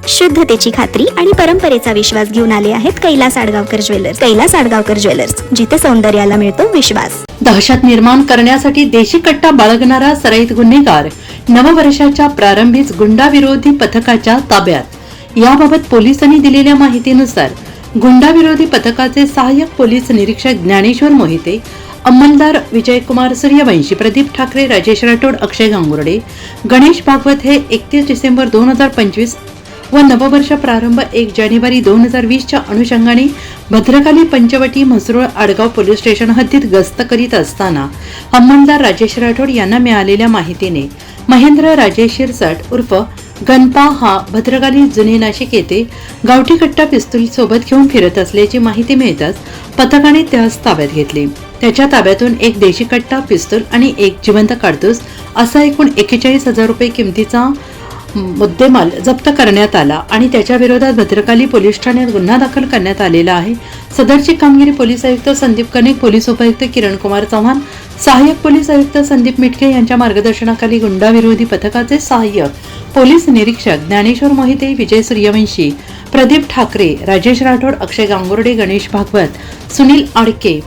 शुद्धतेची खात्री आणि परंपरेचा विश्वास घेऊन आले आहेत कैलास आडगावकर ज्वेलर्स. कैलास आडगावकर ज्वेलर्स, जिथे सौंदर्याला मिळतो विश्वास. दहशत निर्माण करण्यासाठी देशी कट्टा बाळगणारा सराईत गुन्हेगार नववर्षाच्या प्रारंभीच गुंडाविरोधी पथकाच्या ताब्यात. याबाबत पोलिसांनी दिलेल्या माहितीनुसार गुंडाविरोधी पथकाचे सहाय्यक पोलीस निरीक्षक ज्ञानेश्वर मोहिते, अंमलदार विजयकुमार सूर्यवंशी, प्रदीप ठाकरे, राजेश राठोड, अक्षय गांगुर्डे, गणेश भागवत हे 31 डिसेंबर 2025 व नववर्ष प्रारंभ 1 जानेवारी 2020च्या अनुषंगाने भद्रकाली, पंचवटी, म्हसरूळ, आडगाव पोलीस स्टेशन हद्दीत गस्त करीत असताना अंमलदार राजेश राठोड यांना मिळालेल्या माहितीने महेंद्र राजेश शिरसाट उर्फ गणपा हा भद्रकाली, जुने नाशिक येथे गावठी कट्टा पिस्तूल सोबत घेऊन फिरत असल्याची माहिती मिळताच पथकाने त्यास ताब्यात घेतले. त्याच्या ताब्यातून एक देशी कट्टा पिस्तूल आणि एक जिवंत काडतूस असा एकूण 41,000 रुपये किमतीचा मुद्देमाल जप्त करण्यात आला आणि त्याच्या विरोधात भद्रकाली पोलीस ठाण्यात गुन्हा दाखल करण्यात आलेला आहे. सदरची कामगिरी पोलीस आयुक्त संदीप कनेक, पोलीस उपायुक्त किरण कुमार चव्हाण, सहाय्यक पोलीस आयुक्त संदीप मिटके यांच्या मार्गदर्शनाखाली गुंडाविरोधी पथकाचे सहाय्यक पोलीस निरीक्षक ज्ञानेश्वर मोहिते, विजय सूर्यवंशी, प्रदीप ठाकरे, राजेश राठोड, अक्षय गांगुर्डे, गणेश भागवत, सुनील आडके,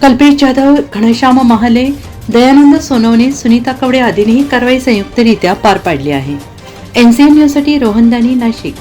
कल्पेश जाधव, घनश्याम महाले, दयानंद सोनवणे, सुनीता कवडे आदींनी ही कारवाई संयुक्तरित्या पार पाडली आहे. NCN न्यूजसाठी रोहन दानी, नाशिक.